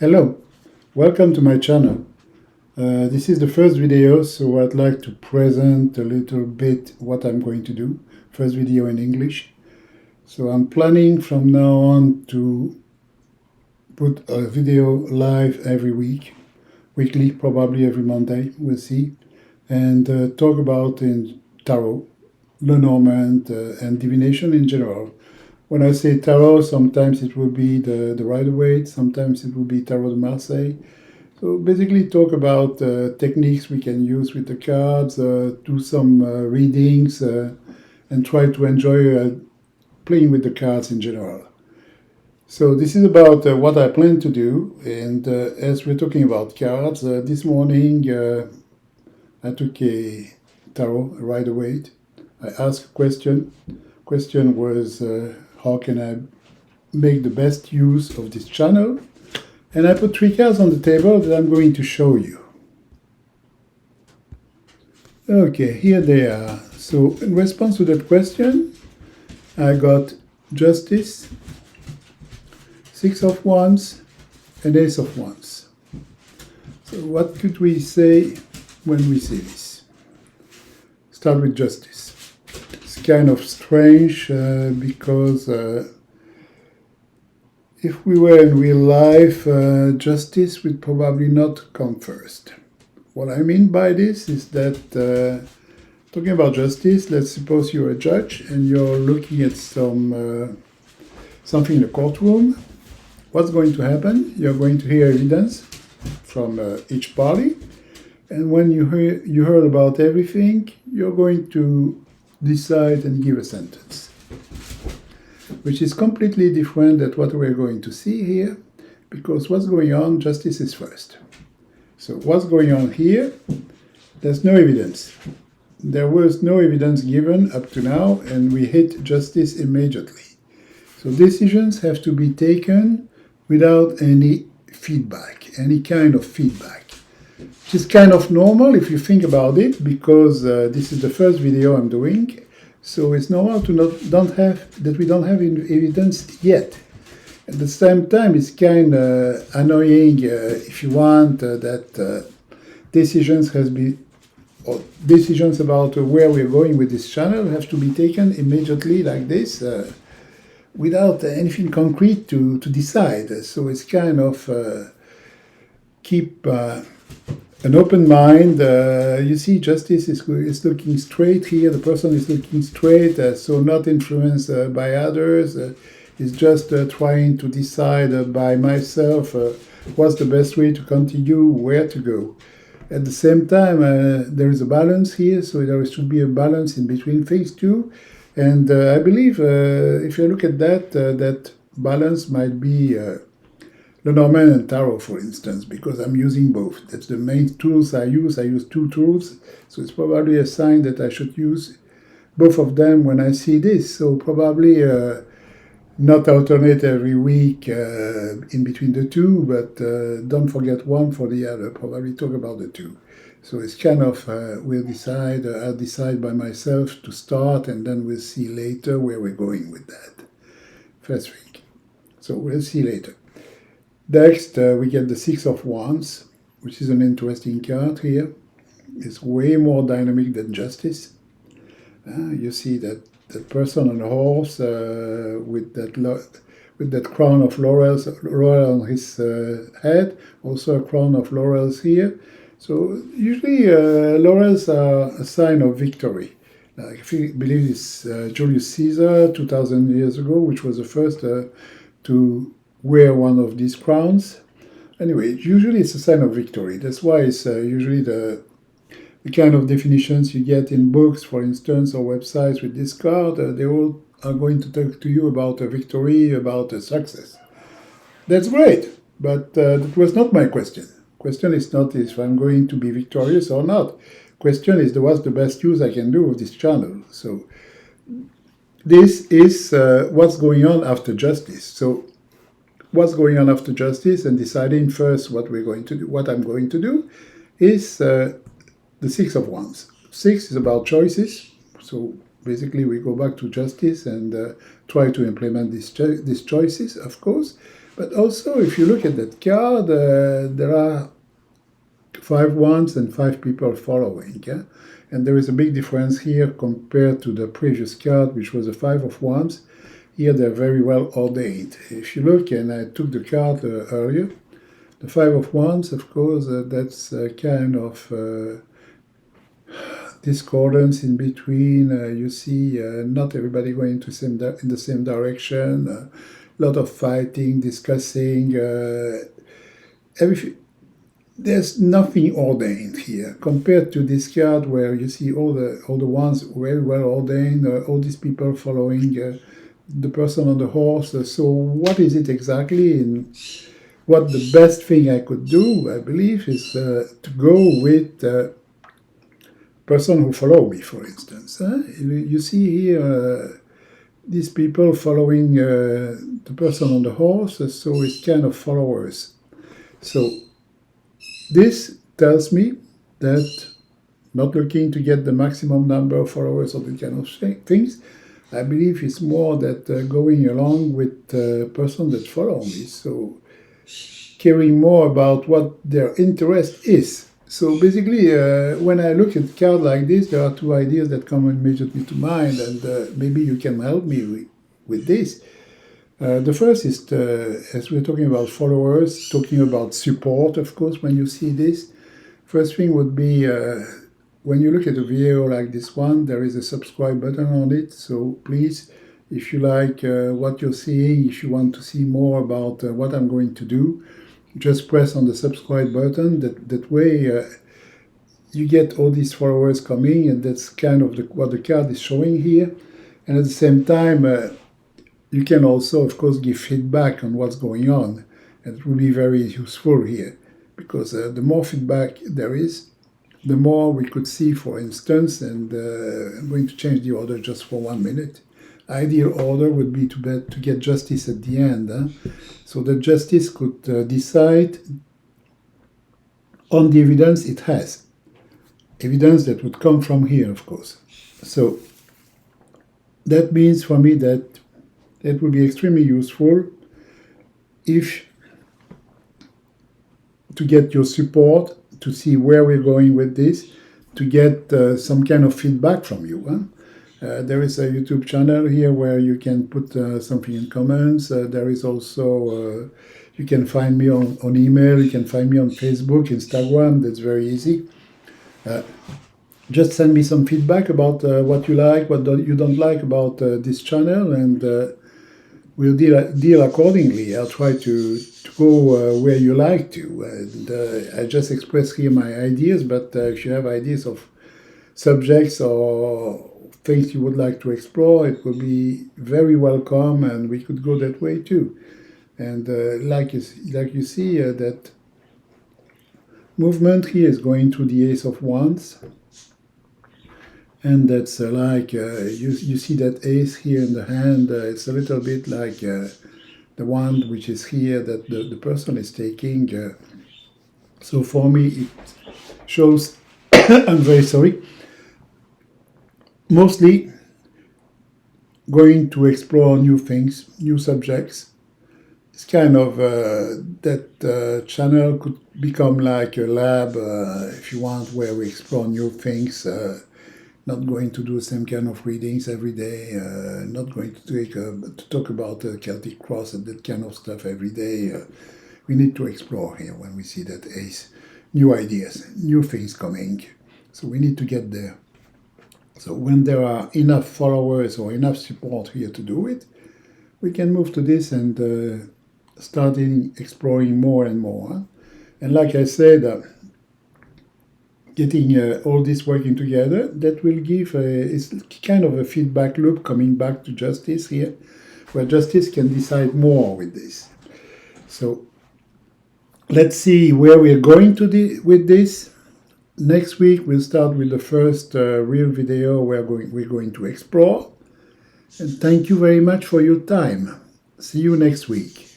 Hello, welcome to my channel. This is the first video, so I'd like to present a little bit what I'm going to do. First video in English. So I'm planning from now on to put a video live every week, weekly, probably every Monday, we'll see, and talk about in tarot, Lenormand, and divination in general. When I say tarot, sometimes it will be the Rider-Waite, sometimes it will be Tarot de Marseille. So basically talk about techniques we can use with the cards, do some readings, and try to enjoy playing with the cards in general. So this is about what I plan to do, and as we're talking about cards, this morning I took a tarot, a Rider-Waite. I asked a question. Question was, how can I make the best use of this channel? And I put 3 cards on the table that I'm going to show you. Okay, here they are. So in response to that question, I got Justice, 6 of Wands, and Ace of Wands. So what could we say when we see this? Start with Justice. It's kind of strange because if we were in real life, Justice would probably not come first. What I mean by this is that, talking about justice, let's suppose you're a judge and you're looking at something in the courtroom. What's going to happen? You're going to hear evidence from each party, and when you heard about everything, you're going to decide and give a sentence, which is completely different than what we're going to see here, because what's going on, justice is first. So what's going on here? There's no evidence. There was no evidence given up to now, and we hit justice immediately. So decisions have to be taken without any feedback, any kind of feedback. Which is kind of normal if you think about it, because this is the first video I'm doing. So it's normal to we don't have evidence yet. At the same time, it's kind of annoying if you want that decisions about where we're going with this channel have to be taken immediately like this, without anything concrete to decide. So it's kind of keep an open mind. You see, justice is looking straight here. The person is looking straight, so not influenced by others. Is just trying to decide by myself what's the best way to continue, where to go. At the same time, there is a balance here, so there should be a balance in between things too. And I believe if you look at that, that balance might be Lenormand and Tarot, for instance, because I'm using both. That's the main tools I use. I use 2 tools, so it's probably a sign that I should use both of them when I see this. So probably not alternate every week in between the 2, but don't forget one for the other. Probably talk about the 2. So it's kind of, I'll decide by myself to start, and then we'll see later where we're going with that. First thing. So we'll see later. Next, we get the 6 of Wands, which is an interesting card here. It's way more dynamic than Justice. You see that person on a horse with that crown of laurel on his head, also a crown of laurels here. So usually laurels are a sign of victory. I believe it's Julius Caesar 2,000 years ago, which was the first to wear one of these crowns. Anyway, usually it's a sign of victory. That's why it's usually the kind of definitions you get in books, for instance, or websites with this card. They all are going to talk to you about a victory, about a success. That's great, but that was not my question. Question is not if I'm going to be victorious or not. Question is what's the best use I can do of this channel. So this is what's going on after justice. So what's going on after justice, and deciding first what we're going to do, what I'm going to do, is the 6 of Wands. 6 is about choices. So basically we go back to justice and try to implement these choices, of course. But also, if you look at that card, there are 5 wands and 5 people following. Yeah? And there is a big difference here compared to the previous card, which was a 5 of wands. Here they're very well ordained. If you look, and I took the card earlier, the 5 of wands, of course, that's kind of discordance in between. You see not everybody going in the same direction. A lot of fighting, discussing. There's nothing ordained here compared to this card where you see all the ones very well ordained. All these people following the person on the horse. So what is it exactly? And what the best thing I could do, I believe, is to go with person who follow me, for instance. You see here these people following the person on the horse, so it's kind of followers. So this tells me that not looking to get the maximum number of followers or the kind of things, I believe it's more that going along with the person that follow me, so caring more about what their interest is. So basically, when I look at a card like this, there are 2 ideas that come immediately to mind, and maybe you can help me with this. The first is, as we're talking about followers, talking about support, of course, when you see this. First thing would be, when you look at a video like this one, there is a subscribe button on it. So please, if you like what you're seeing, if you want to see more about what I'm going to do, just press on the subscribe button. That way you get all these followers coming, and that's kind of what the card is showing here. And at the same time, you can also, of course, give feedback on what's going on. And it will be very useful here, because the more feedback there is, the more we could see, for instance, and I'm going to change the order just for 1 minute. Ideal order would be to get justice at the end, so that justice could decide on the evidence it has. Evidence that would come from here, of course. So that means for me that it would be extremely useful if to get your support, to see where we're going with this, to get some kind of feedback from you. There is a YouTube channel here where you can put something in comments. There is also, you can find me on email, you can find me on Facebook, Instagram, that's very easy. Just send me some feedback about what you like, what you don't like about this channel, and we'll deal accordingly. I'll try to go where you like to. And I just express here my ideas, but if you have ideas of subjects or things you would like to explore, it will be very welcome, and we could go that way too. And like you see, that movement here is going through the Ace of Wands, and that's like you see that ace here in the hand. It's a little bit like the wand which is here that the person is taking. So for me, it shows. I'm very sorry. Mostly going to explore new things, new subjects. It's kind of that channel could become like a lab, if you want, where we explore new things. Not going to do the same kind of readings every day. Not going to talk about the Celtic cross and that kind of stuff every day. We need to explore here when we see that ace. New ideas, new things coming. So we need to get there. So when there are enough followers or enough support here to do it, we can move to this and start exploring more and more. And like I said, getting all this working together, that will give it's kind of a feedback loop coming back to justice here, where justice can decide more with this. So let's see where we're going with this. Next week we'll start with the first real video we're going to explore. And thank you very much for your time. See you next week.